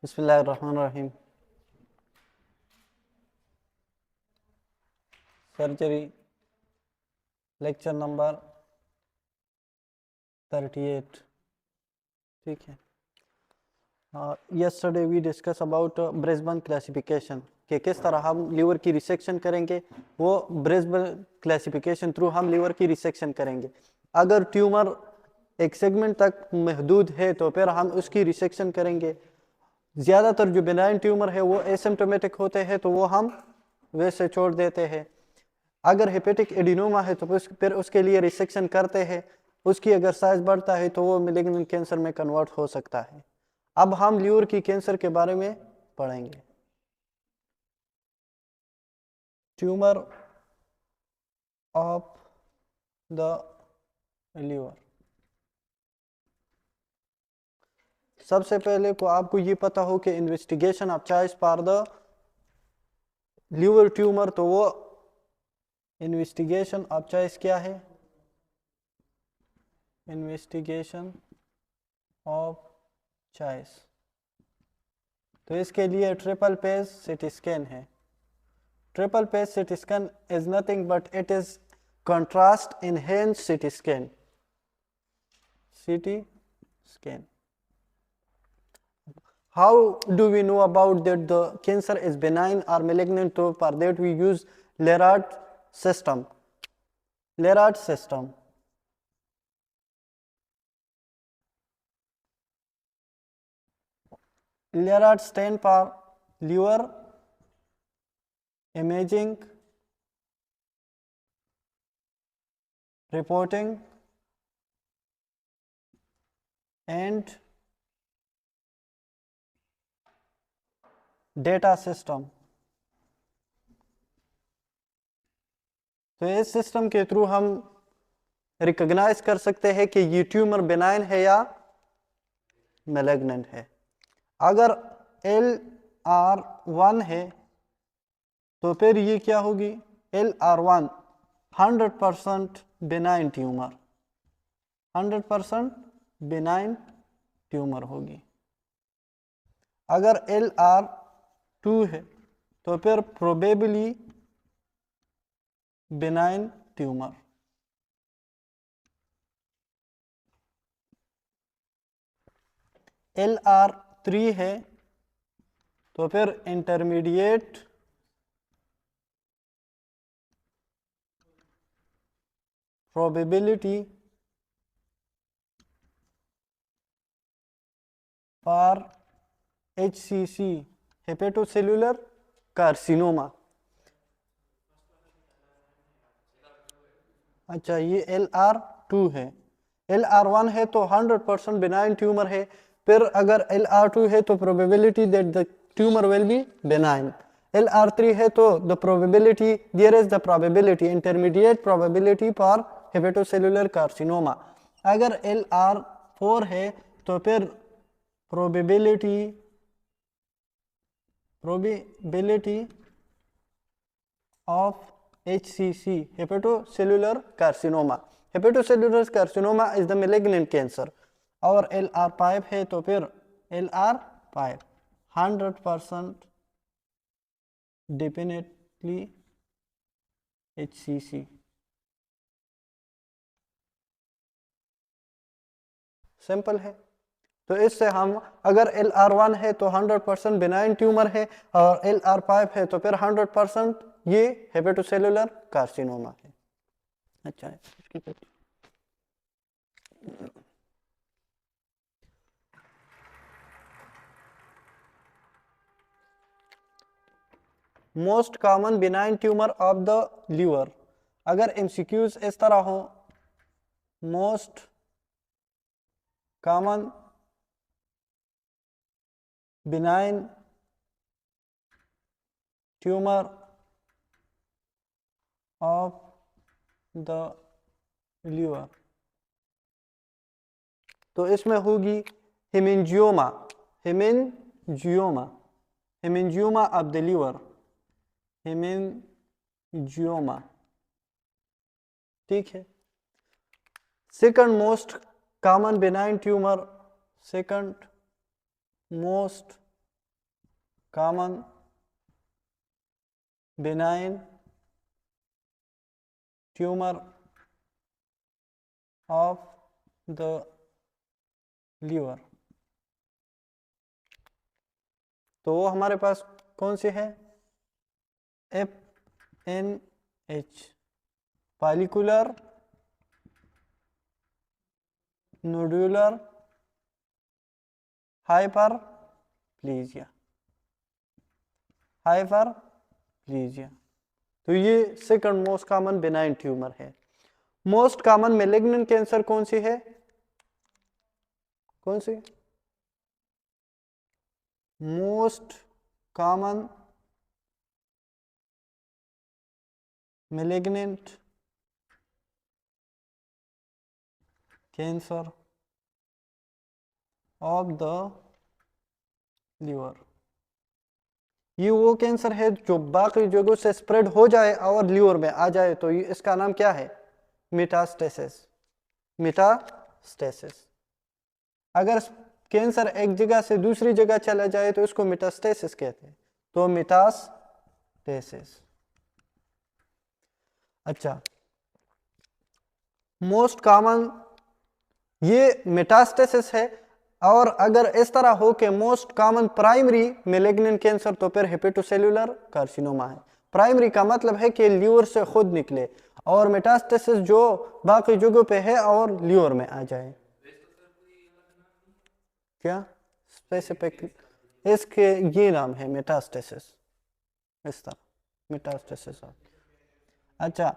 बिस्मिल्लाहिर्रहमानिर्रहीम। Surgery lecture number 38। ठीक है। Yesterday we discuss about Brisbane classification कि किस तरह हम लीवर की रिसेक्शन करेंगे। वो ब्रिस्बेन क्लासिफिकेशन थ्रू हम लीवर की रिसेक्शन करेंगे। अगर ट्यूमर एक सेगमेंट तक महदूद है तो फिर हम उसकी रिसेक्शन करेंगे। ज़्यादातर जो बेनाइन ट्यूमर है वो एसिम्प्टोमेटिक होते हैं तो वो हम वैसे छोड़ देते हैं। अगर हेपेटिक एडिनोमा है तो फिर उसके लिए रिसेक्शन करते हैं। उसकी अगर साइज बढ़ता है तो वो मैलिग्नेंट कैंसर में कन्वर्ट हो सकता है। अब हम लीवर की कैंसर के बारे में पढ़ेंगे। Tumour of the liver. सबसे पहले को आपको ये पता हो कि investigation of choice for the liver tumour, तो वो इन्वेस्टिगेशन ऑफ चॉइस क्या है? Investigation of choice. तो इसके लिए ट्रिपल पेज सीटी स्कैन है। Triple phase CT scan is nothing but it is contrast enhanced CT scan. CT scan. How do we know about that the cancer is benign or malignant? So for that we use Leyard system. Leyard system. Leyard stand for liver imaging reporting and data system. तो इस system के through हम recognise कर सकते हैं कि ये tumour benign है या मैलिग्नेंट है। अगर LR1 है तो फिर ये क्या होगी? LR1 100% benign tumour, 100% benign tumour होगी। अगर LR2 है तो फिर प्रोबेबली बेनाइन ट्यूमर। LR3 है तो फिर intermediate probability for HCC hepatocellular carcinoma. अच्छा, ये LR2 है। LR1 है तो 100% बेनाइन ट्यूमर है। फिर अगर LR2 है तो probability that the tumour will be benign. LR3 है तो the probability, there is the probability, intermediate probability for hepatocellular carcinoma. अगर LR4 है तो फिर probability of HCC, hepatocellular carcinoma. Hepatocellular carcinoma is the malignant cancer. और LR5 है तो फिर LR5 100% definitely HCC। सिंपल है। तो इससे हम अगर LR1 है तो 100% बेनाइन ट्यूमर है और LR5 है तो फिर 100% ये हेपेटोसेलुलर कार्सिनोमा है। अच्छा है। Most common benign tumour of the liver. अगर एमसीक्यूज इस तरह हो, most common benign tumour of the liver, तो इसमें होगी haemangioma. Haemangioma, haemangioma of the liver, haemangioma. ठीक है। Second most common benign tumour, second most common benign tumor of the liver। तो वो हमारे पास कौन सी है? FNH, follicular nodular hyperplasia, hyperplasia. तो ये second most common benign tumour है। मोस्ट कॉमन मैलिग्नेंट कैंसर कौन सी है? कौन सी? Most common malignant cancer of the liver. ये वो कैंसर है जो बाकी जगहों से स्प्रेड हो जाए और लिवर में आ जाए, तो इसका नाम क्या है? मेटास्टेसिस। मेटास्टेसिस। अगर कैंसर एक जगह से दूसरी जगह चला जाए तो इसको मेटास्टेसिस कहते हैं। तो मेटास्टेसिस। अच्छा, मोस्ट कॉमन ये मेटास्टेसिस है। और अगर इस तरह हो कि most common primary malignant cancer, तो फिर हेपेटोसेलुलर कार्सिनोमा है। प्राइमरी का मतलब है कि लिवर से खुद निकले, और मेटास्टेसिस जो बाकी जगहों पे है और लिवर में आ जाए। क्या स्पेसिफिक इसके ये नाम है? मेटास्टेसिस। इस तरह मेटास्टेसिस। अच्छा,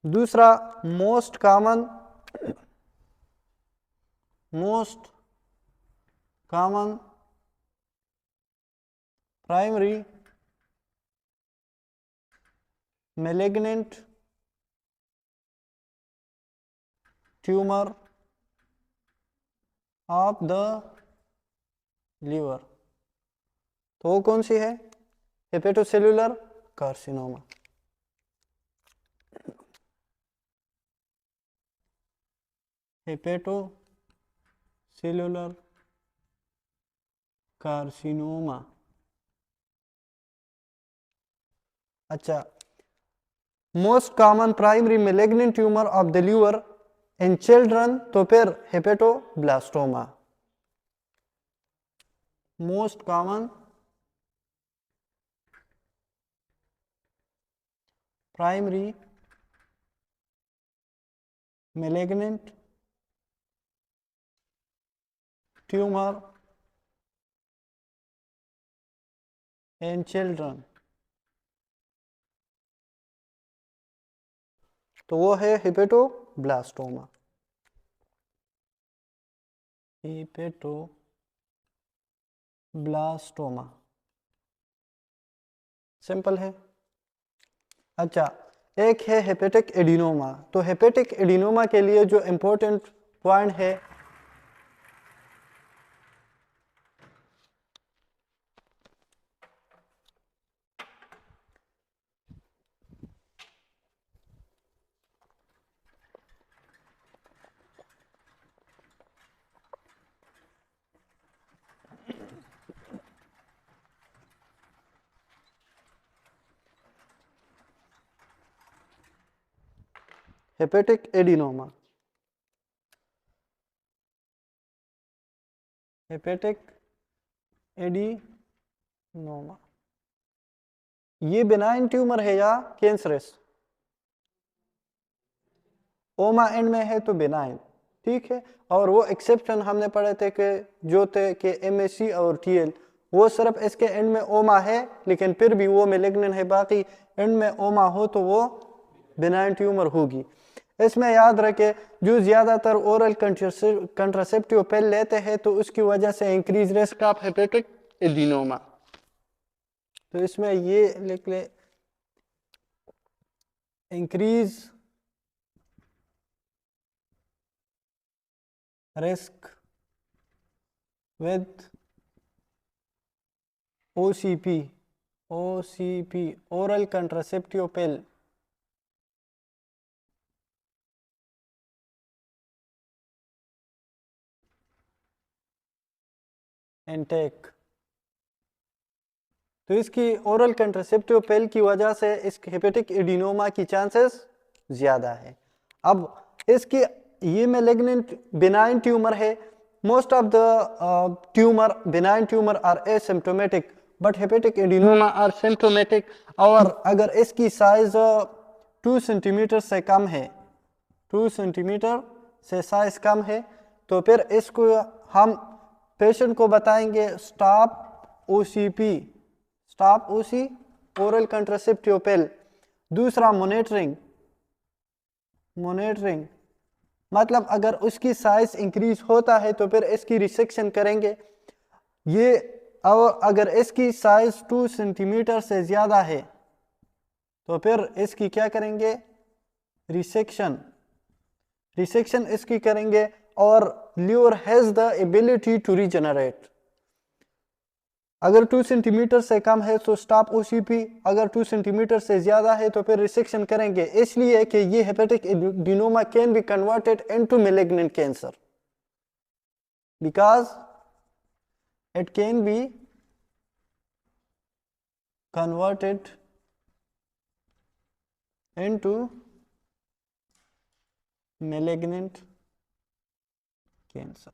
दूसरा most common primary malignant tumour of the liver, तो वो कौन सी है? Hepatocellular carcinoma. Hepatocellular carcinoma. अच्छा, most common primary malignant tumour of the liver in children, तो फिर hepatoblastoma. Most common primary malignant tumour in children, तो वो है हेपेटोब्लास्टोमा। हेपेटोब्लास्टोमा सिंपल है। अच्छा, एक है हेपेटिक एडिनोमा। तो हेपेटिक एडिनोमा के लिए जो इंपॉर्टेंट पॉइंट है, हेपेटिक एडिनोमा, हेपेटिक एडिनोमा ये बेनाइन ट्यूमर है या कैंसरस? ओमा एंड में है तो बेनाइन, ठीक है। और वो एक्सेप्शन हमने पढ़े थे कि जो थे कि MSc और TL, वो सिर्फ इसके एंड में ओमा है, लेकिन फिर भी वो मैलिग्नेंट है। बाकी एंड में ओमा हो तो वो बेनाइन ट्यूमर होगी। इसमें याद रखें, जो ज़्यादातर ओरल कंट्रासेप्टिव पिल लेते हैं तो उसकी वजह से increase risk of hepatic adenoma. तो इसमें ये लिख ले, increase risk with OCP oral contraceptive pill intake तो इसकी ओरल कंट्रासेप्टिव पिल की वजह से इस हेपेटिक एडिनोमा की चांसेस ज़्यादा है। अब इसकी ये मैलिग्नेंट बिनाइन ट्यूमर है। Most of the tumour benign tumour are asymptomatic but hepatic adenoma are symptomatic. और अगर इसकी साइज 2 सेंटीमीटर से कम है, 2 सेंटीमीटर से साइज कम है, तो फिर इसको हम पेशेंट को बताएंगे स्टॉप ओसीपी, स्टॉप ओसी ओरल कंट्रासेप्टिव पिल। दूसरा मॉनिटरिंग, मॉनिटरिंग मतलब अगर उसकी साइज इंक्रीज होता है तो फिर इसकी रिसेक्शन करेंगे। ये अगर इसकी साइज 2 सेंटीमीटर से ज़्यादा है तो फिर इसकी क्या करेंगे, रिसेक्शन, रिसेक्शन इसकी करेंगे। और liver has the ability to regenerate. अगर 2 सेंटीमीटर से कम है तो स्टॉप ओसीपी, अगर 2 सेंटीमीटर से ज़्यादा है तो फिर रिसेक्शन करेंगे, इसलिए कि ये hepatic adenoma can be converted into malignant cancer because it can be converted into malignant cancer.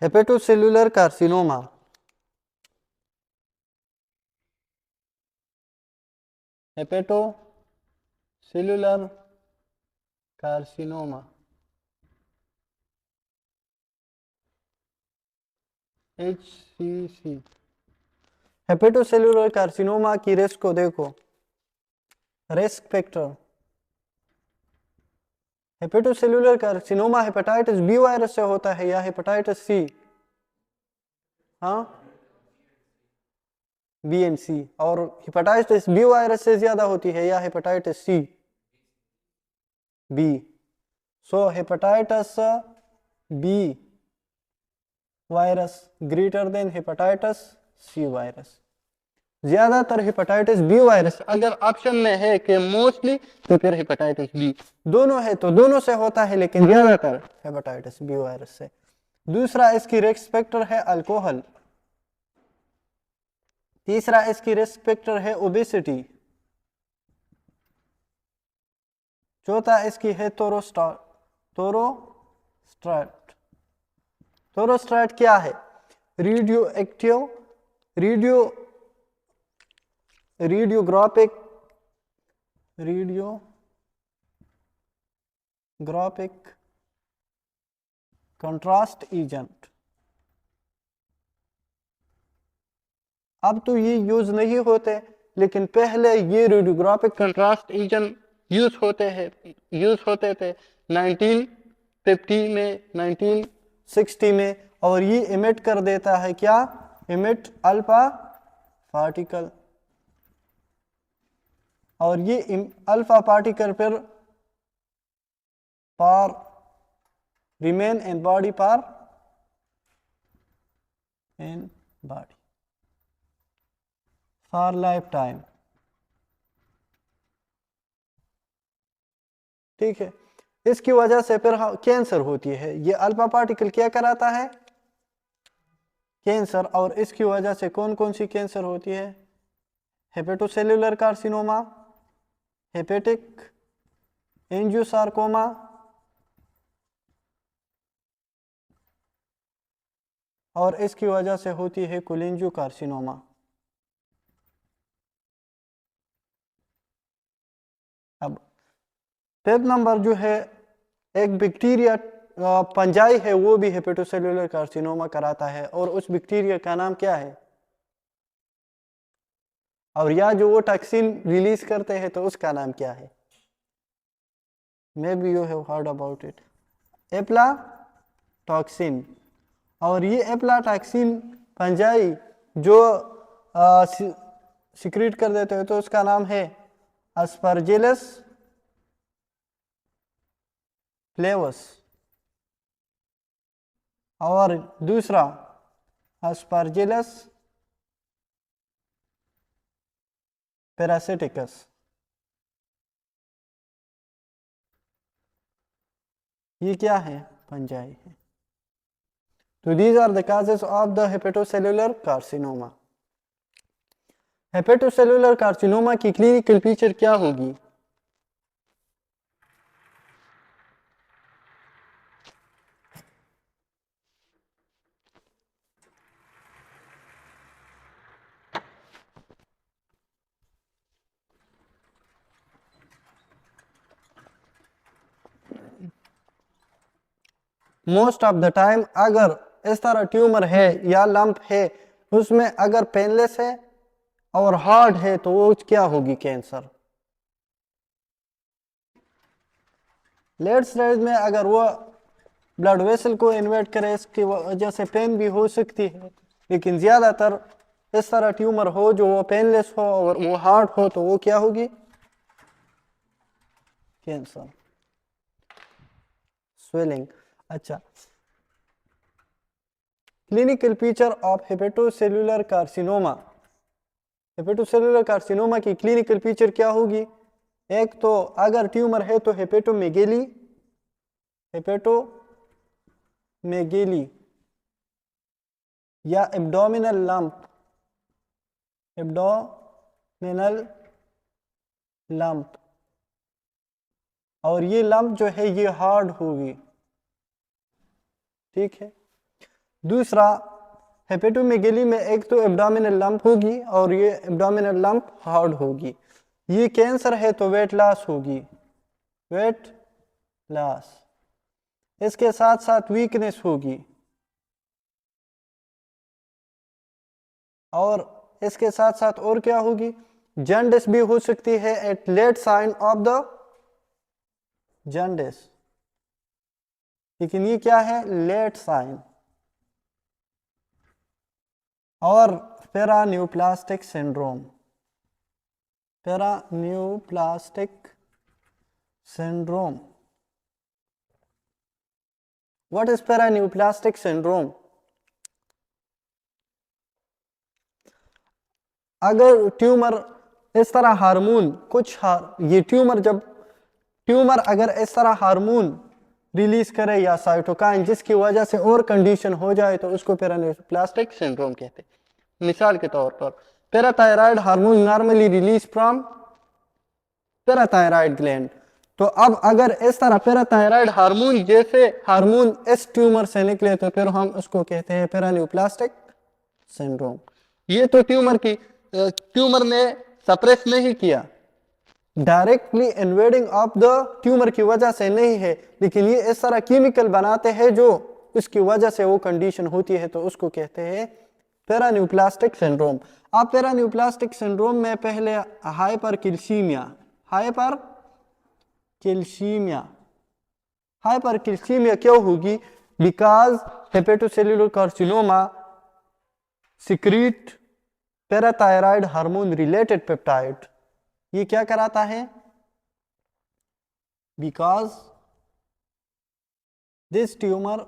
Hepatocellular carcinoma, hepatocellular carcinoma HCC। Hepatocellular carcinoma की रिस्क को देखो, risk factor. Hepatocellular carcinoma hepatitis B virus से होता है या hepatitis सी? हाँ, B and सी। और hepatitis B virus से ज्यादा होती है या hepatitis C? B. So hepatitis B virus greater than hepatitis C virus. ज्यादातर हेपेटाइटिस बी वायरस, अगर ऑप्शन में है कि मोस्टली तो फिर हेपेटाइटिस बी, दोनों है तो दोनों से होता है लेकिन ज्यादातर हेपेटाइटिस बी वायरस से। दूसरा इसकी रिस्क फैक्टर है अल्कोहल। तीसरा इसकी रिस्क फैक्टर है ओबेसिटी। चौथा इसकी है थोरोस्टेट। थोरोस्टेट क्या है? Radio active, radiographic contrast agent. अब तो ये यूज नहीं होते लेकिन पहले ये रेडियोग्राफिक कंट्रास्ट एजेंट यूज होते थे 1950 में, 1960 में। और ये इमिट कर देता है क्या? Emit alpha particle. और ये अल्फा पार्टिकल फिर पर remain in body for life time. ठीक है, इसकी वजह से फिर कैंसर होती है। ये अल्फा पार्टिकल क्या कराता है? कैंसर। और इसकी वजह से कौन कौन सी कैंसर होती है? हेपेटोसेल्युलर कार्सिनोमा, हेपेटिक एंजियोसार्कोमा, और इसकी वजह से होती है कोलेंजियोकार्सिनोमा। अब फिफ्थ नंबर जो है, एक बैक्टीरिया पंजाई है, वो भी हेपेटोसेल्युलर कार्सिनोमा कराता है। और उस बैक्टीरिया का नाम क्या है? और या जो वो टॉक्सिन रिलीज करते हैं तो उसका नाम क्या है? Maybe you have heard about it, aflatoxin. और ये एप्लाटॉक्सिन फंजाई जो सिक्रीट कर देते हैं तो उसका नाम है अस्परजिलस फ्लेवस, और दूसरा अस्परजिलस पैरासिटिकस। ये क्या है? फंजाई है। तो these are the causes of the hepatocellular carcinoma. Hepatocellular carcinoma की क्लिनिकल पिक्चर क्या होगी? मोस्ट ऑफ द टाइम अगर इस तरह ट्यूमर है या लंप है उसमें अगर पेनलेस है और हार्ड है तो वो क्या होगी? कैंसर। लेट स्टेज में अगर वो ब्लड वेसल को इन्वेट करे इसकी वजह से पेन भी हो सकती है, लेकिन ज्यादातर इस तरह ट्यूमर हो जो वो पेनलेस हो और वो हार्ड हो तो वो क्या होगी? कैंसर। स्वेलिंग। अच्छा, clinical picture of hepatocellular carcinoma. Hepatocellular carcinoma की क्लिनिकल पिक्चर क्या होगी? एक तो अगर ट्यूमर है तो हेपेटोमेगेली, हेपेटोमेगेली या एब्डोमिनल लंप, एब्डोमिनल लंप, और ये लंप जो है ये हार्ड होगी। ठीक है। दूसरा, हेपेटोमेगेली में एक तो एब्डोमिनल लंप होगी और ये एब्डोमिनल लंप हार्ड होगी। ये कैंसर है तो वेट लॉस होगी, वेट लॉस। इसके साथ साथ वीकनेस होगी, और इसके साथ साथ और क्या होगी? जॉन्डिस भी हो सकती है at late sign of the jaundice, लेकिन ये क्या है? Late sign. और paraneoplastic syndrome, paraneoplastic syndrome. What is paraneoplastic syndrome? अगर ट्यूमर इस तरह हार्मोन ये ट्यूमर अगर इस तरह हार्मोन रिलीज करे या साइटोकाइन जिसकी वजह से और कंडीशन हो जाए तो उसको पेरान्यूप्लास्टिक सिंड्रोम कहते हैं। मिसाल के तौर पर parathyroid hormone normally release from parathyroid gland, तो अब अगर इस तरह पैराथायराइड हार्मोन जैसे हार्मोन इस ट्यूमर से निकले तो फिर हम उसको कहते हैं पेरान्यूप्लास्टिक सिंड्रोम। ये तो ट्यूमर ने सप्रेस नहीं किया, directly invading of the tumour की वजह से नहीं है, लेकिन ये इस तरह केमिकल बनाते हैं जो उसकी वजह से वो कंडीशन होती है तो उसको कहते हैं पेरान्यूप्लास्टिक सिंड्रोम। अब पेरान्यूप्लास्टिक सिंड्रोम में पहले हाइपरकैल्सीमिया क्यों होगी? Because hepatocellular carcinoma secrete parathyroid hormone related peptide. ये क्या कराता है? Because this tumour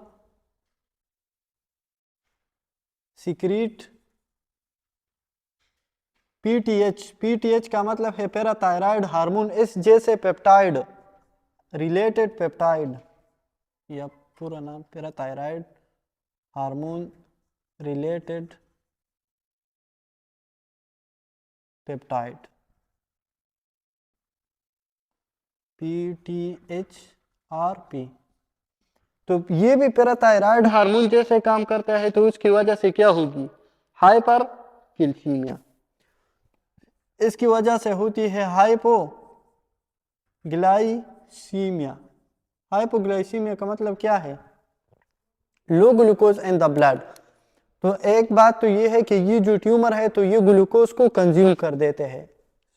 secrete PTH का मतलब है पैराथायराइड हार्मोन इस जैसे पेप्टाइड, रिलेटेड पेप्टाइड, या पूरा नाम parathyroid hormone related peptide, PTHRP। तो ये भी पैराथायराइड हार्मोन जैसे काम करता है तो उसकी वजह से क्या होगी? हाइपरकैल्सीमिया। इसकी वजह से होती है हाइपोग्लाइसीमिया। हाइपोग्लाइसीमिया का मतलब क्या है? लो ग्लूकोज इन द ब्लड। तो एक बात तो ये है कि ये जो ट्यूमर है तो ये ग्लूकोज को कंज्यूम कर देते हैं,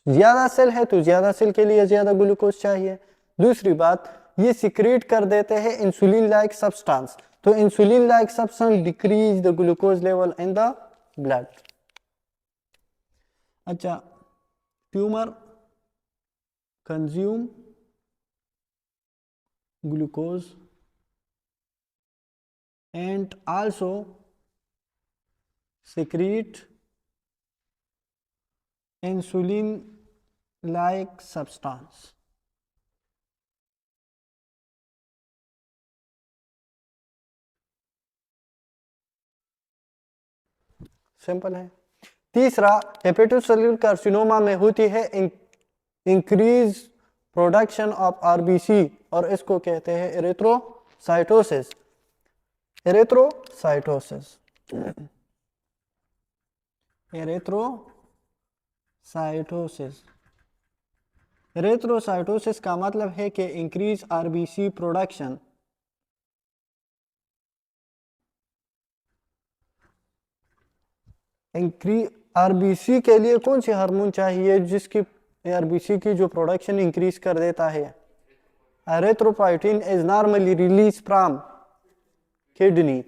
ज्यादा सेल है तो ज्यादा सेल के लिए ज्यादा ग्लूकोज चाहिए। दूसरी बात, ये सिक्रेट कर देते हैं इंसुलिन लाइक सब्सटेंस। तो insulin like substance decrease the glucose level in the blood. अच्छा, tumour consume glucose and also secrete insulin like substance। Simple है। तीसरा, हेपेटोसेलुलर कार्सिनोमा में होती है इंक्रीज प्रोडक्शन ऑफ आरबीसी और इसको कहते हैं एरिथ्रोसाइटोसिस। एरिथ्रोसाइटोसिस एरिथ्रोसाइटोसिस एरिथ्रोसाइटोसिस का मतलब है कि इंक्रीज आरबीसी प्रोडक्शन। आरबीसी के लिए कौन सी हार्मोन चाहिए जिसकी आरबीसी की जो प्रोडक्शन इंक्रीज कर देता है? Erythropoietin is normally release from kidney.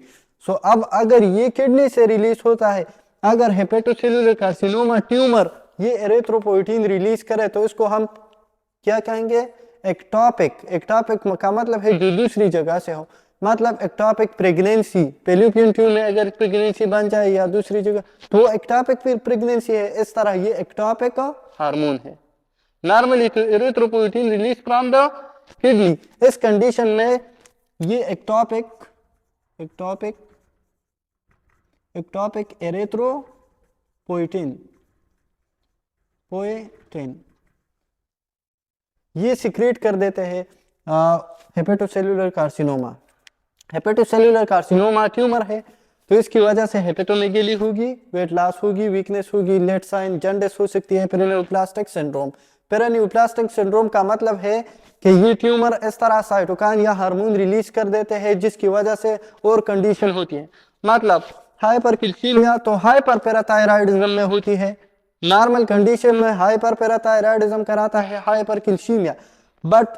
So अब अगर ये किडनी से रिलीज होता है, अगर हेपेटोसेलुलर कार्सिनोमा ट्यूमर ये एरिथ्रोपोइटिन रिलीज करे तो इसको हम क्या कहेंगे? एक्टोपिक। एक्टोपिक का मतलब है जो दूसरी जगह से हो, मतलब एक्टोपिक प्रेगनेंसी। फेलोपियन ट्यूब में अगर प्रेगनेंसी बन जाए या दूसरी जगह तो वो एक्टोपिक प्रेगनेंसी है। इस तरह ये एक्टोपिक हार्मोन है। नॉर्मली तो erythropoietin release from the kidney. इस कंडीशन में ये एक्टोपिक एरिथ्रोपोइटिन ये सिक्रेट कर देते हैं hepatocellular carcinoma. Hepatocellular carcinoma tumour है तो इसकी वजह से हेपेटोमेगेली होगी, वेट लॉस होगी, वीकनेस होगी, लेट साइन जॉन्डिस हो सकती है, पेरिनियोप्लास्टिक सिंड्रोम। पेरिनियोप्लास्टिक सिंड्रोम का मतलब है कि ये ट्यूमर इस तरह साइटोकाइन या हार्मोन रिलीज कर देते हैं जिसकी वजह से और कंडीशन होती है। मतलब हाइपरकैल्सीमिया तो हाइपरपैराथायराइडिज्म में होती है, नॉर्मल कंडीशन में हाइपरपैराथायराइडिज्म कराता है hypercalcaemia, but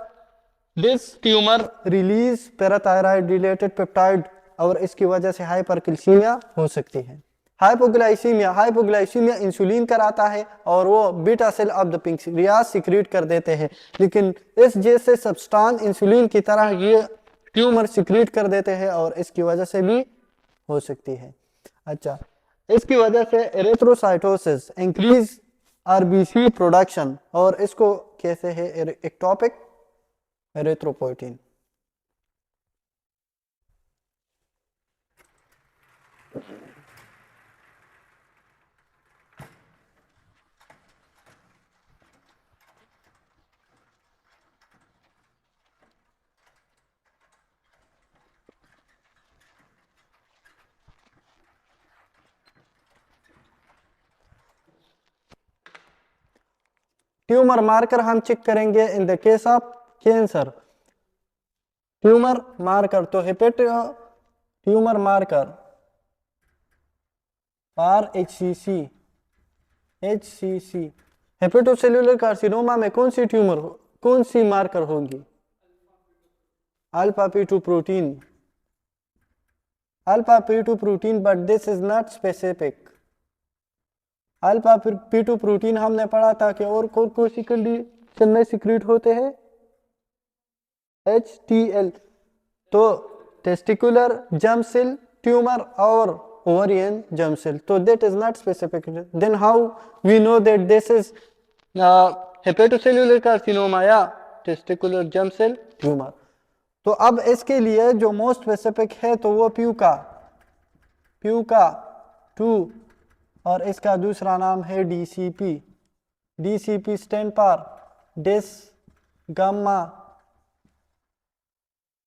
this tumour release parathyroid related peptide और इसकी वजह से हाइपरकैल्सीमिया हो सकती है। हाइपोग्लाइसीमिया इंसुलिन कराता है और वो beta cell of the pancreas secrete कर देते हैं, लेकिन इस जैसे सब्सटेंस इंसुलिन की तरह ये ट्यूमर सिक्रीट कर देते हैं और इसकी वजह से भी हो सकती है। अच्छा, इसकी वजह से एरिथ्रोसाइटोसिस इंक्रीज आरबीसी प्रोडक्शन और इसको कहते हैं एक्टोपिक एरिथ्रोपोइटिन। ट्यूमर मार्कर हम चेक करेंगे in the case of cancer. Tumour marker तो tumour marker are HCC hepatocellular carcinoma में कौन सी मार्कर होगी? Alpha P2 protein, alpha P2 protein, but this is not specific. Alpha P2 protein हमने पढ़ा था कि और कौन सी कंडीशन में सिक्रीट होते हैं? HTL। तो टेस्टिकुलर जर्म सेल ट्यूमर और ओवरियन जर्म सेल, तो that is not specific. Then how we know that this is hepatocellular carcinoma या testicular germ cell tumor? तो अब इसके लिए जो मोस्ट स्पेसिफिक है तो वो प्यूका 2 और इसका दूसरा नाम है DCP स्टैंड पर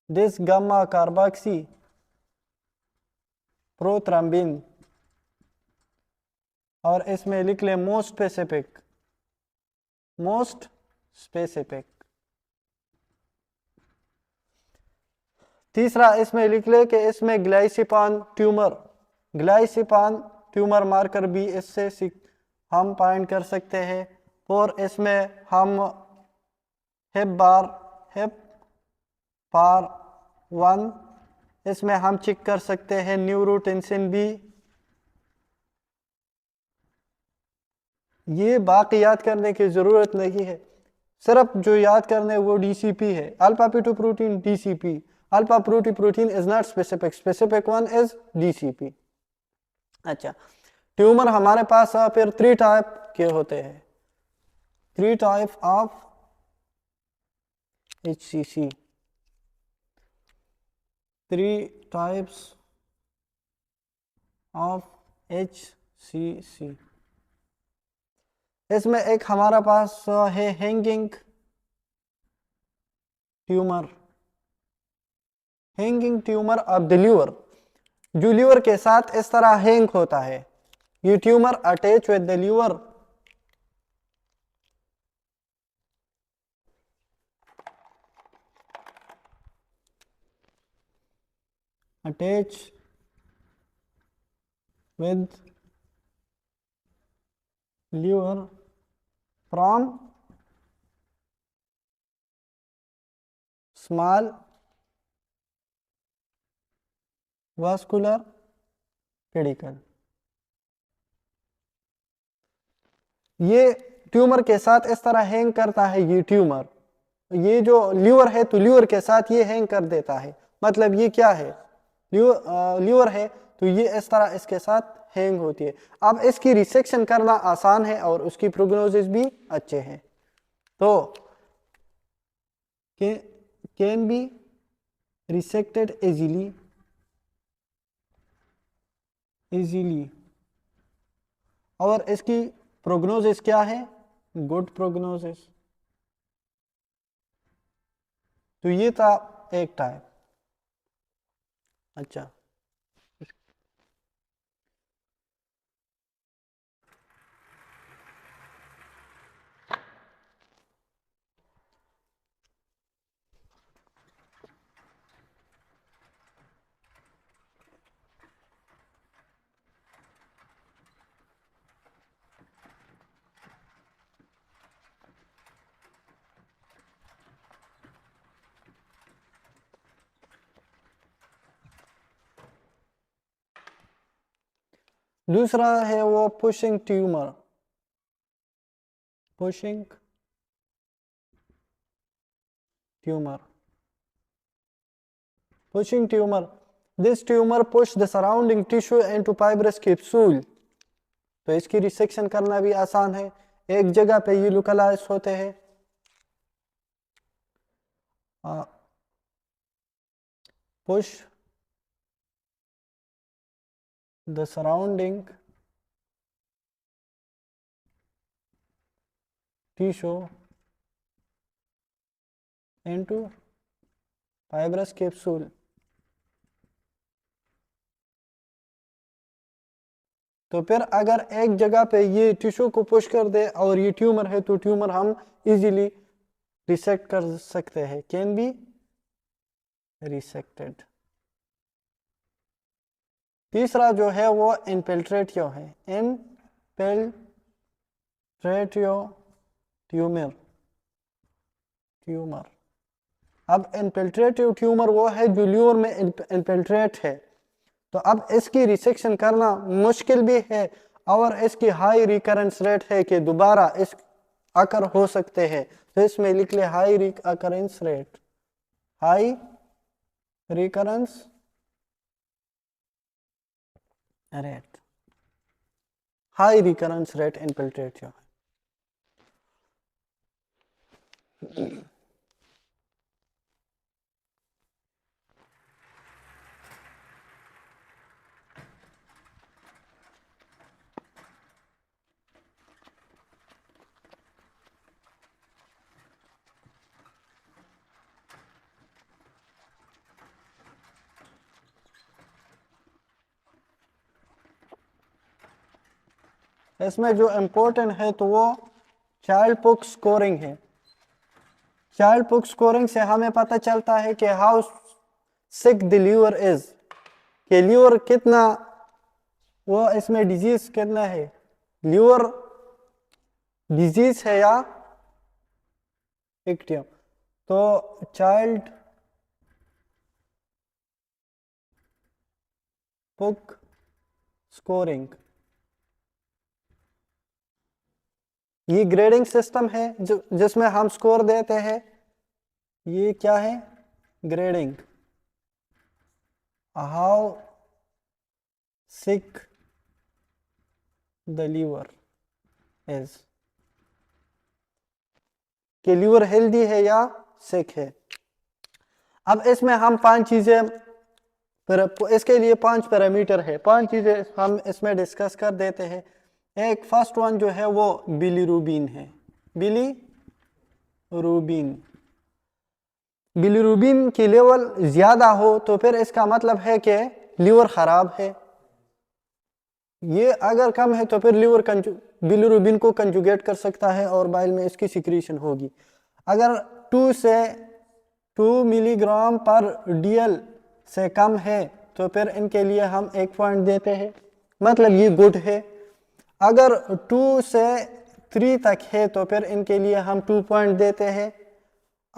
डिस गामा कार्बोक्सी प्रोथ्रम्बिन, और इसमें लिख ले मोस्ट स्पेसिफिक। तीसरा इसमें लिख ले कि इसमें ग्लाइसिपान ट्यूमर मार्कर भी इससे हम फाइंड कर सकते हैं, और इसमें हम हेप फॉर 1, इसमें हम चेक कर सकते हैं न्यूरोटेंसिन बी। ये बाकी याद करने की जरूरत नहीं है, सिर्फ जो याद करने वो डीसीपी है। अल्फा पी2 protein DCP, alpha protein is not specific, specific one is DCP. अच्छा, ट्यूमर हमारे पास फिर 3 टाइप के होते हैं, 3 type of HCC, 3 types of HCC। इसमें एक हमारा पास है hanging tumour, hanging tumour of the liver, जो लीवर के साथ इस तरह हैंग होता है। ये tumour attach with the liver, attach with liver from small vascular pedicle. ये ट्यूमर के साथ इस तरह हैंग करता है। ये ट्यूमर, ये जो लीवर है तो लीवर के साथ ये हैंग कर देता है। मतलब ये क्या है, लीवर है तो ये इस तरह इसके साथ हैंग होती है। अब इसकी रिसेक्शन करना आसान है और उसकी प्रोग्नोसिस भी अच्छे हैं। तो कैन बी रिसेक्टेड इजीली, और इसकी प्रोग्नोसिस क्या है, गुड प्रोग्नोसिस। तो ये था एक टाइप। अच्छा, दूसरा है वो pushing tumour, pushing tumour, pushing tumor, this tumor push the surrounding tissue into fibrous capsule। तो इसकी रिसेक्शन करना भी आसान है, एक जगह पे ये लोकलाइज होते हैं। Push the surrounding tissue into fibrous capsule. तो फिर अगर एक जगह पे ये टिश्यू को पुश कर दे और ये ट्यूमर है तो ट्यूमर हम इजीली रिसेक्ट कर सकते हैं, कैन बी रिसेक्टेड। तीसरा जो है वो इनफिल्ट्रेटिव है, इनफिल्ट्रेटिव ट्यूमर। अब इनफिल्ट्रेटिव ट्यूमर वो है जो ल्यूर में इनफिल्ट्रेट है। तो अब इसकी रिसेक्शन करना मुश्किल भी है और इसकी हाई रिकरेंस रेट है कि दोबारा इस अकर हो सकते हैं। तो इसमें लिख ले high recurrence rate, high recurrence rate, high recurrence rate infiltrative. इसमें जो इम्पोर्टेंट है तो वो चाइल्ड पुक स्कोरिंग है। चाइल्ड पुक स्कोरिंग से हमें पता चलता है कि how sick the liver is, कि लीवर कितना, वो इसमें डिजीज कितना है, लीवर डिजीज है या एक्टिव। तो चाइल्ड बुक स्कोरिंग। ये ग्रेडिंग सिस्टम है जिसमें हम स्कोर देते हैं। ये क्या है? Grading. How sick the liver is, कि लीवर हेल्दी है या सिक है। अब इसमें हम 5 चीजें, इसके लिए 5 पैरामीटर है, 5 चीजें हम इसमें डिस्कस कर देते हैं। एक फर्स्ट वन जो है वो बिलीरुबिन है। बिलीरुबिन, बिलीरुबिन की लेवल ज्यादा हो तो फिर इसका मतलब है कि लीवर खराब है। ये अगर कम है तो फिर लीवर बिलीरुबिन को कंजुगेट कर सकता है और बाइल में इसकी सिक्रीशन होगी। अगर 2 मिलीग्राम पर डीएल से कम है तो फिर इनके लिए हम 1 पॉइंट देते हैं, मतलब ये गुड है। अगर 2 से 3 तक है तो फिर इनके लिए हम 2 पॉइंट देते हैं।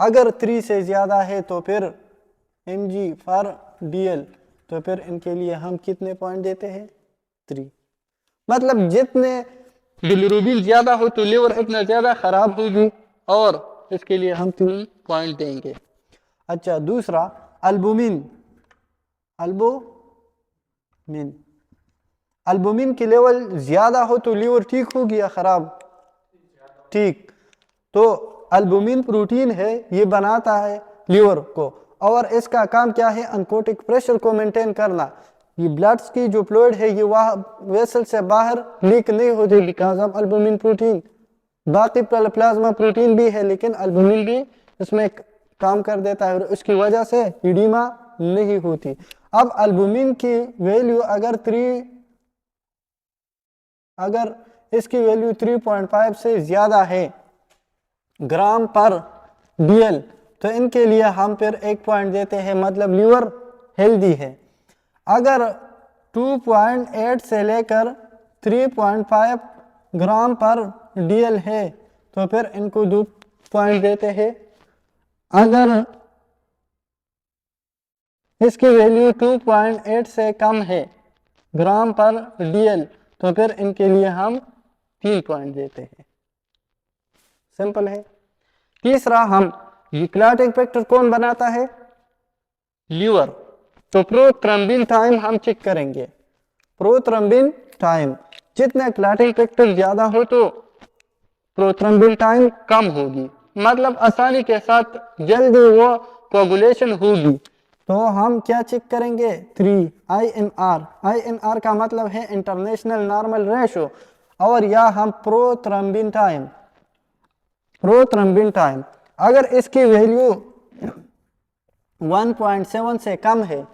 अगर 3 से ज़्यादा है तो फिर mg फॉर dl, तो फिर इनके लिए हम कितने पॉइंट देते हैं? 3। मतलब जितने बिलीरुबिन ज़्यादा हो तो लीवर इतना ज़्यादा खराब होगी और इसके लिए हम 3 पॉइंट देंगे। अच्छा, दूसरा अल्बुमिन। अल्बुमिन, अल्बुमिन की लेवल ज़्यादा हो तो लीवर ठीक होगी या ख़राब? ठीक। तो अल्बुमिन प्रोटीन है, ये बनाता है लीवर को और इसका काम क्या है? अनकोटिक प्रेशर को मेंटेन करना। ये ब्लड्स की जो फ्लूइड है ये वह वेसल से बाहर लीक नहीं होती बिकॉज ऑफ अल्बुमिन प्रोटीन। बाकी प्लाज्मा प्रोटीन भी है लेकिन अल्बुमिन भी इसमें काम कर देता है और उसकी वजह से इडीमा नहीं होती। अब अल्बुमिन की वैल्यू अगर इसकी वैल्यू 3.5 से ज्यादा है ग्राम पर डीएल तो इनके लिए हम फिर 1 पॉइंट देते हैं, मतलब लीवर हेल्दी है। अगर 2.8 से लेकर 3.5 ग्राम पर डीएल है तो फिर इनको 2 पॉइंट देते हैं। अगर इसकी वैल्यू 2.8 से कम है ग्राम पर डीएल तो फिर इनके लिए हम 3 पॉइंट देते हैं। सिंपल है। तीसरा, हम यूक्रेटिक फैक्टर कौन बनाता है? लीवर। तो प्रोथ्रम्बिन टाइम हम चेक करेंगे। प्रोथ्रम्बिन टाइम, जितना क्लॉटिंग फैक्टर ज्यादा हो तो प्रोथ्रम्बिन टाइम कम होगी, मतलब आसानी के साथ जल्दी वो कोगुलेशन होगी। तो हम क्या चेक करेंगे? 3 INR। INR का मतलब है इंटरनेशनल नॉर्मल रेशो, और या हम प्रोथ्रम्बिन टाइम। प्रोथ्रम्बिन टाइम अगर इसकी वैल्यू 1.7 से कम है,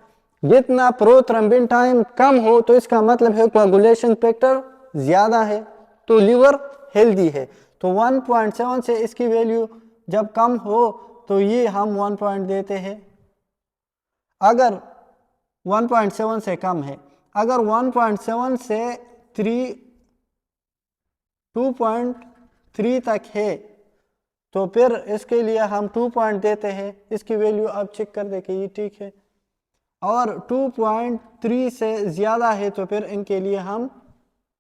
जितना प्रोथ्रम्बिन टाइम कम हो तो इसका मतलब है कोगुलेशन फैक्टर ज्यादा है तो लीवर हेल्दी है। तो 1.7 से इसकी वैल्यू जब कम हो तो ये हम 1 पॉइंट देते हैं। अगर 1.7 से कम है, अगर 1.7 से 2.3 तक है तो फिर इसके लिए हम 2 पॉइंट देते हैं। इसकी वैल्यू आप चेक कर दें कि ये ठीक है। और 2.3 से ज़्यादा है तो फिर इनके लिए हम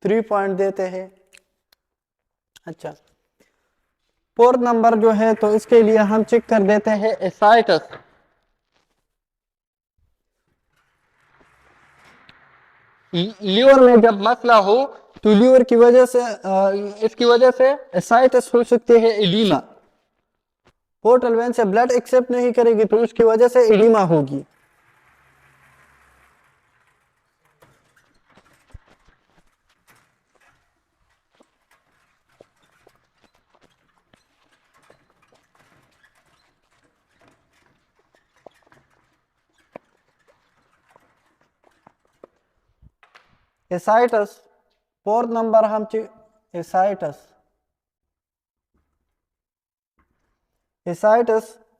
3 पॉइंट देते हैं। अच्छा, 4th नंबर जो है तो इसके लिए हम चेक कर देते हैं एसाइटस। लीवर में जब मसला हो तो लीवर की वजह से इसकी वजह से एसाइटस हो सकती है एडीमा। पोर्टल वेन से ब्लड एक्सेप्ट नहीं करेगी तो उसकी वजह से एडीमा होगी। एसाइटस 4th नंबर हम एसाइटस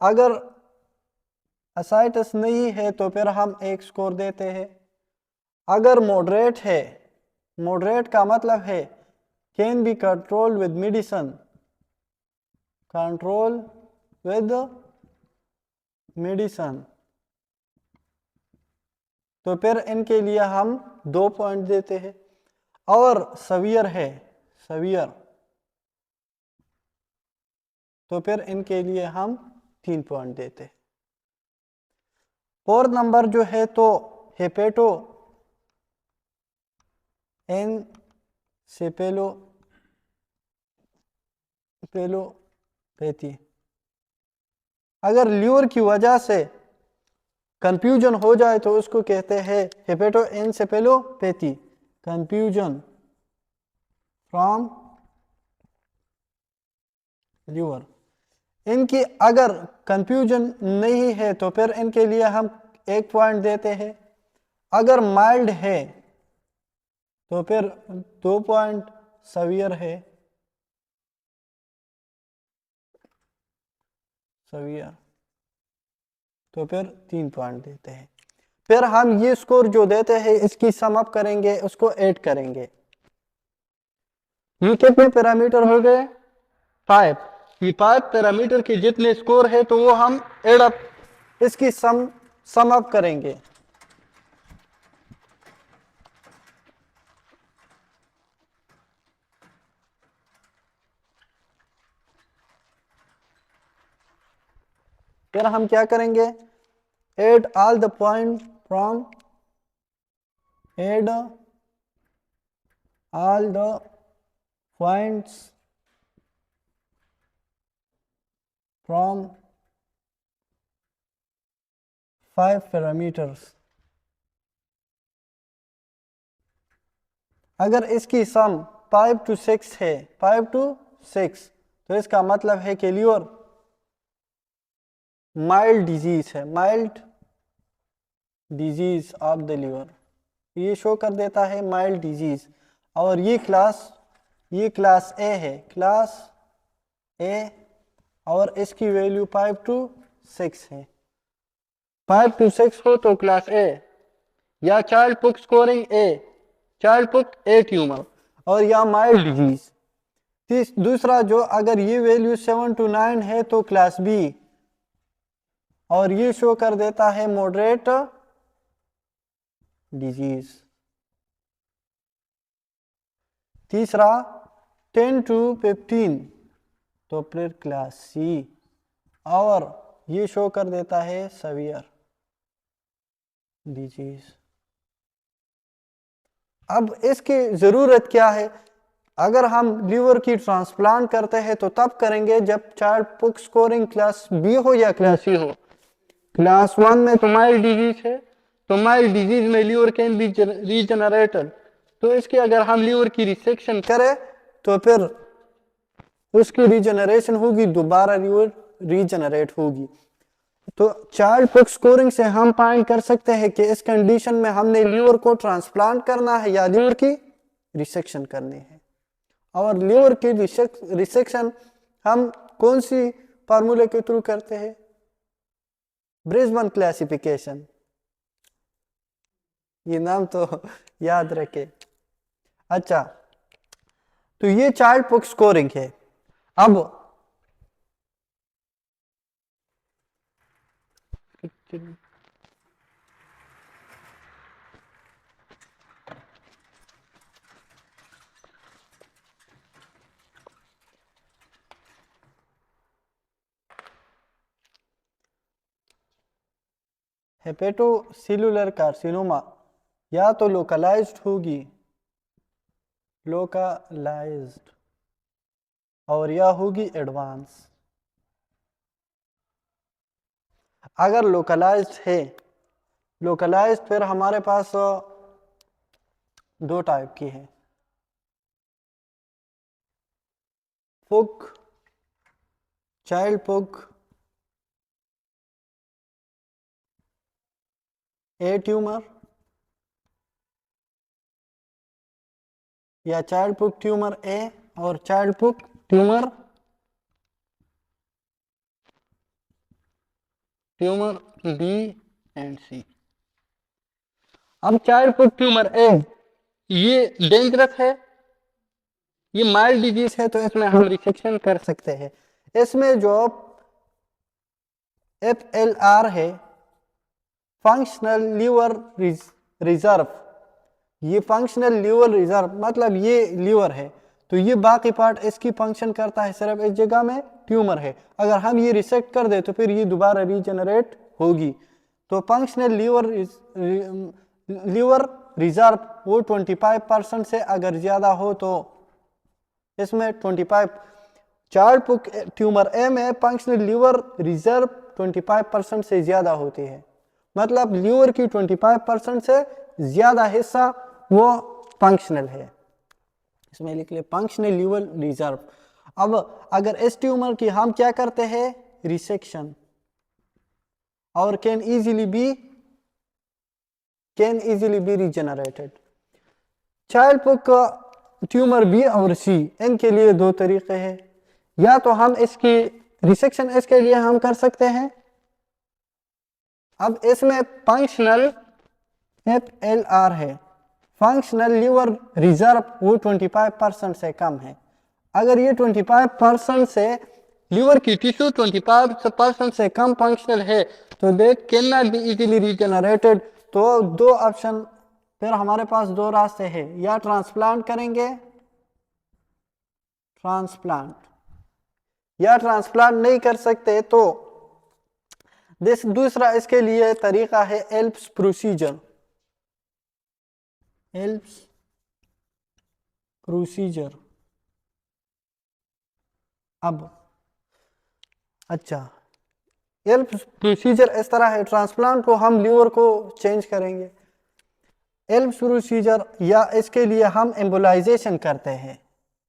अगर एसाइटस नहीं है तो फिर हम 1 स्कोर देते हैं। अगर मॉडरेट है, मॉडरेट का मतलब है can be control with medicine, control with medicine, तो फिर इनके लिए हम 2 पॉइंट देते हैं। और सवियर है, सवियर, तो फिर इनके लिए हम 3 पॉइंट देते हैं। फोर्थ नंबर जो है तो हेपेटो एनसेफेलोपैथी। अगर लीवर की वजह से कंफ्यूजन हो जाए तो उसको कहते हैं hepato encephalopathy, confusion from liver. इनकी अगर कंफ्यूजन नहीं है तो फिर इनके लिए हम 1 पॉइंट देते हैं। अगर माइल्ड है तो फिर 2 पॉइंट, सवियर है, सवियर, तो फिर 3 पॉइंट देते हैं। फिर हम ये स्कोर जो देते हैं इसकी सम अप करेंगे, उसको ऐड करेंगे। ये कितने पैरामीटर हो गए? 5। ये 5 पैरामीटर के जितने स्कोर है तो वो हम ऐड अप, इसकी सम अप करेंगे। फिर हम क्या करेंगे? add all the point from add all the points from 5 parameters। अगर इसकी सम 5 to 6 है, 5 to 6, तो इसका मतलब है कि लीवर माइल्ड डिजीज है, mild disease of the liver, ये शो कर देता है माइल्ड डिजीज। और ये क्लास ए है, क्लास ए, और इसकी वैल्यू 5 to 6 है। 5 to 6 हो तो क्लास ए, या चाइल्ड पुक स्कोरिंग ए, चाइल्ड पुक ए ट्यूमर, और या माइल्ड डिजीज। दूसरा जो अगर ये वैल्यू 7 to 9 है तो क्लास बी, और ये शो कर देता है मॉडरेट डिजीज। तीसरा 10 to 15 तो फिर क्लास सी, और ये शो कर देता है सवियर डिजीज। अब इसकी जरूरत क्या है? अगर हम लीवर की ट्रांसप्लांट करते हैं तो तब करेंगे जब चाइल्ड पुक स्कोरिंग क्लास बी हो या क्लास सी हो। क्लास 1 में तो माइल्ड डिजीज है, तो माइल्ड डिजीज में लीवर कैन बी रीजनरेटेड, तो इसके अगर हम लीवर की रिसेक्शन करें तो फिर उसकी रीजनरेशन होगी, दोबारा लीवर रीजनरेट होगी। तो चाइल्ड पुक स्कोरिंग से हम फाइंड कर सकते हैं कि इस कंडीशन में हमने लीवर को ट्रांसप्लांट करना है या लीवर की रिसेक्शन करनी है। और लीवर की रिसेक्शन हम कौन सी फार्मूले के थ्रू करते हैं? ब्रिस्बेन क्लासिफिकेशन, ये नाम तो याद रखे। अच्छा, तो ये चाइल्ड पुक स्कोरिंग है। अब हेपेटोसेलुलर कार्सिनोमा या तो लोकलाइज्ड होगी, लोकलाइज्ड, और या होगी एडवांस। अगर लोकलाइज्ड है, लोकलाइज्ड फिर हमारे पास 2 टाइप की है, पुक, चाइल्ड पुक ए ट्यूमर, या चाइल्ड पुक ट्यूमर ए और चाइल्ड पुक ट्यूमर बी एंड सी। अब चाइल्ड पुक ट्यूमर ए ये डेंजरस है, ये माइल्ड डिजीज है, तो इसमें हम रिसेक्शन कर सकते हैं। इसमें जो FLR है, फंक्शनल लीवर रिजर्व, ये फंक्शनल लीवर रिजर्व मतलब ये लीवर है, तो ये बाकी पार्ट इसकी फंक्शन करता है सिर्फ इस जगह में ट्यूमर है। अगर हम ये रिसेक्ट कर दे तो फिर ये दोबारा रीजनरेट होगी। तो फंक्शनल लीवर रिजर्व वो 25% से अगर ज्यादा हो तो इसमें 25, चाइल्ड पुक ट्यूमर ए में फंक्शनल लीवर रिजर्व 25% से ज्यादा होती है, मतलब लीवर की 25% से ज्यादा हिस्सा वो फंक्शनल है। इसमें लिख ले फंक्शनल लीवर रिजर्व। अब अगर इस ट्यूमर की हम क्या करते हैं रिसेक्शन, और can easily B regenerated. Child पुक ट्यूमर बी और सी, इनके लिए दो तरीके हैं, या तो हम इसकी रिसेक्शन इसके लिए हम कर सकते हैं। अब इसमें फंक्शनल FLR है, फंक्शनल लीवर रिजर्व वो 25% से कम है। अगर ये 25% से लीवर की टिश्यू 25% से कम फंक्शनल है तो they can not be easily regenerated. तो दो ऑप्शन, फिर हमारे पास दो रास्ते हैं, या ट्रांसप्लांट करेंगे, या ट्रांसप्लांट नहीं कर सकते तो दूसरा इसके लिए तरीका है एल्प्स प्रोसीजर। अब अच्छा, एल्प्स प्रोसीजर इस तरह है, ट्रांसप्लांट को हम लीवर को चेंज करेंगे। एल्प्स प्रोसीजर या इसके लिए हम एम्बोलाइजेशन करते हैं,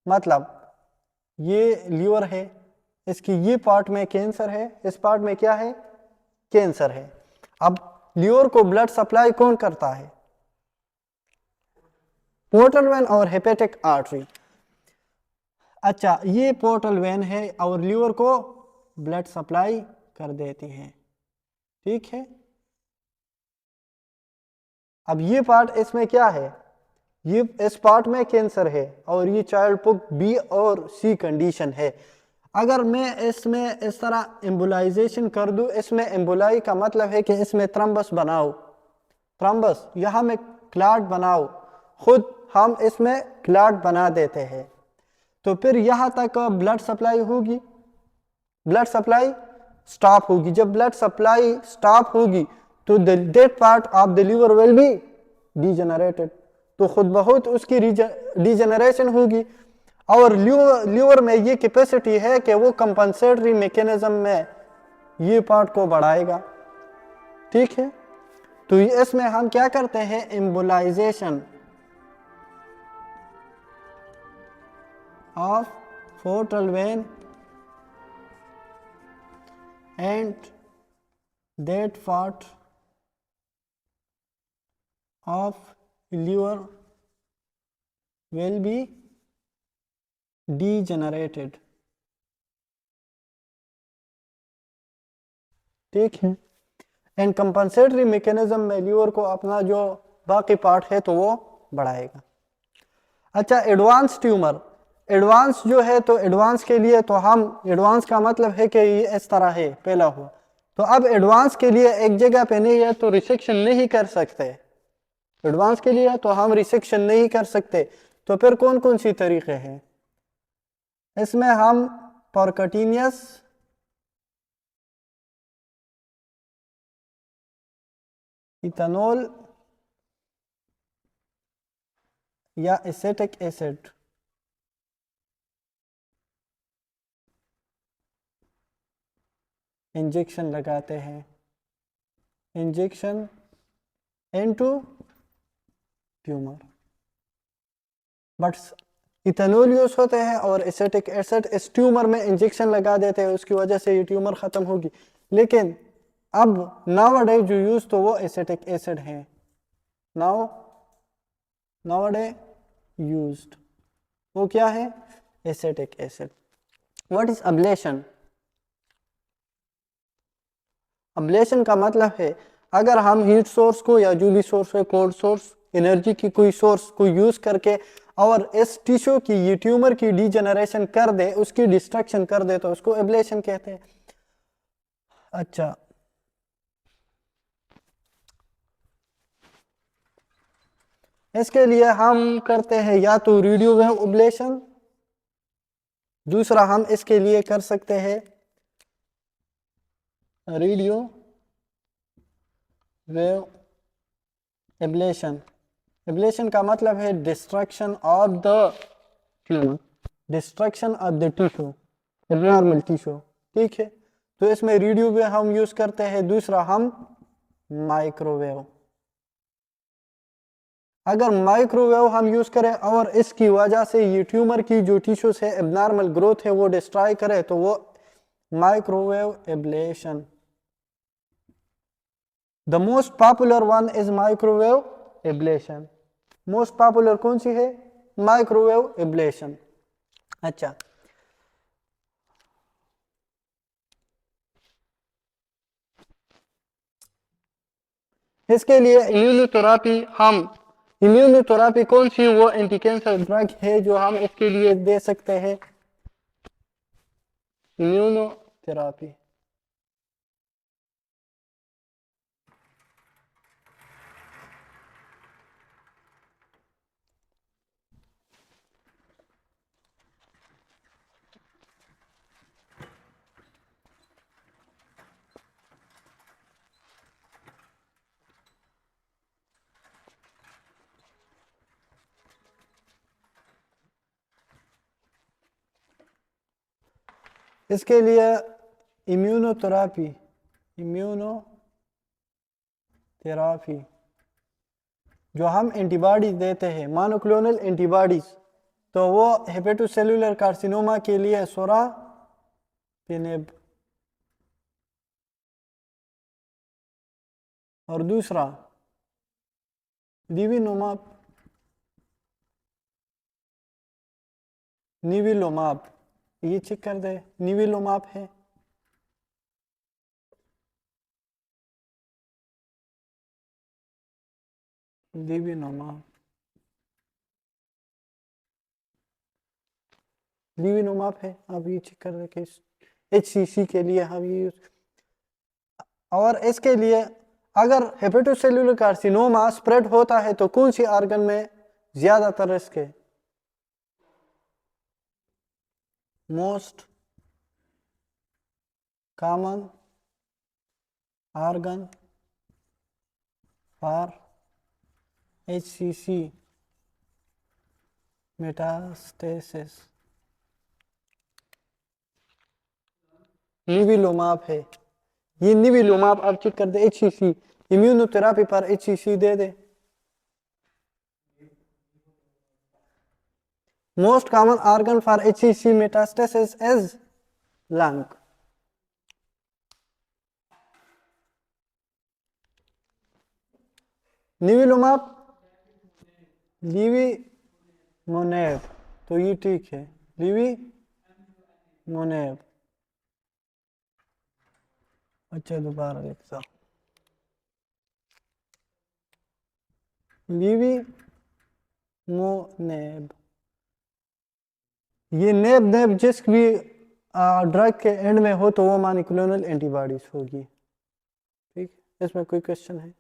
मतलब ये लीवर है, इसकी ये पार्ट में कैंसर है, इस पार्ट में क्या है कैंसर है। अब लीवर को ब्लड सप्लाई कौन करता है, पोर्टल वेन और हेपेटिक आर्टरी। अच्छा, ये पोर्टल वेन है और लीवर को ब्लड सप्लाई कर देती है, ठीक है। अब ये पार्ट इसमें क्या है, ये इस पार्ट में कैंसर है और ये चाइल्ड पुक बी और सी कंडीशन है। अगर मैं इसमें इस तरह एम्बुलाइजेशन कर दूं, इसमें एम्बुलाई का मतलब है कि इसमें थ्रम्बस बनाओ, थ्रम्बस यहाँ में क्लॉट बनाओ, खुद हम इसमें क्लॉट बना देते हैं, तो फिर यहाँ तक ब्लड सप्लाई होगी, ब्लड सप्लाई स्टॉप होगी। जब ब्लड सप्लाई स्टॉप होगी तो that part of the liver will be degenerated, तो खुद बहुत उसकी डीजेनरेशन होगी। और लीवर में ये कैपेसिटी है कि वो कंपनसेटरी मैकेनिज्म में ये पार्ट को बढ़ाएगा, ठीक है। तो इसमें हम क्या करते हैं embolisation of portal vein and that part of liver will be degenerated, ठीक है। एंड कंपनसेटरी मैकेनिज्म में लीवर को अपना जो बाकी पार्ट है तो वो बढ़ाएगा। अच्छा, एडवांस ट्यूमर, एडवांस जो है तो एडवांस के लिए तो हम, एडवांस का मतलब है कि ये इस तरह है पहला हुआ, तो अब एडवांस के लिए एक जगह पे नहीं है तो रिसेक्शन नहीं कर सकते, एडवांस के लिए तो हम रिसेक्शन नहीं कर सकते, तो फिर कौन कौन सी तरीके हैं, इसमें हम परकटिनियस, इथेनॉल या एसेटिक एसिड इंजेक्शन लगाते हैं, injection into tumour, but ethanol use होते हैं और एसेटिक एसिड इस ट्यूमर में इंजेक्शन लगा देते हैं, उसकी वजह से ये ट्यूमर खत्म होगी। लेकिन अब नाउअडे जो यूज तो वो एसेटिक एसिड है, नाउअडे यूज्ड वो क्या है acetic acid. What is oblation, oblation का मतलब है अगर हम हीट सोर्स को या जो भी सोर्स है, कोल्ड सोर्स, एनर्जी की कोई सोर्स को यूज करके और इस टिश्यू की, ये ट्यूमर की डीजेनरेशन कर दे, उसकी डिस्ट्रक्शन कर दे, तो उसको एब्लेशन कहते हैं। अच्छा, इसके लिए हम करते हैं या तो रेडियो वेव एब्लेशन, दूसरा हम इसके लिए कर सकते हैं रेडियो वेव एब्लेशन। एब्लेशन का मतलब है destruction of the tumour, destruction of the tissue, abnormal tissue. ठीक है, तो इसमें रेडियो वेव हम यूज करते हैं, दूसरा हम माइक्रोवेव। अगर माइक्रोवेव हम यूज करें और इसकी वजह से ये ट्यूमर की जो टिश्यूज है एब्नॉर्मल ग्रोथ है वो डिस्ट्रॉय करे तो वो microwave ablation. The most popular one is microwave ablation. Most popular कौन सी है? Microwave ablation. अच्छा, इसके लिए इम्यूनोथेरापी, हम इम्यूनोथेरापी कौन सी वो एंटी कैंसर ड्रग है जो हम इसके लिए दे सकते हैं? इम्यूनोथेरापी। इसके लिए इम्यूनोथेरापी, इम्यूनोथेरापी जो हम एंटीबॉडीज देते हैं, मोनोक्लोनल एंटीबॉडीज, तो वो हेपेटोसेलुलर कार्सिनोमा के लिए सोरापिनेब, और दूसरा निविलोमाब, निविलोमाब, ये चेक कर दे, निविलोमाब है। निविलोमाब, निविलोमाब है, अब ये चेक कर दे कि HCC के लिए हम ये यूज। और इसके लिए अगर हेपेटोसेलुलर कार्सिनोमा स्प्रेड होता है तो कौन सी ऑर्गन में ज्यादातर रिस्क है? Most common organ for HCC metastasis nivolumab है। ये निविलोमाब आप चेक कर दे, HCC इम्यूनोथेरापी पर HCC दे दे। Most common organ for HCC metastasis is lung. Nivolumab, लिविमोनेब, तो ये ठीक है, लिविमोनेब। अच्छा, दोबारा लिखता, लिविमोनेब। ये नेब नेब जिस भी ड्रग के एंड में हो तो वो मॉलिक्यूलर एंटीबॉडीज होगी। ठीक, इसमें कोई क्वेश्चन है?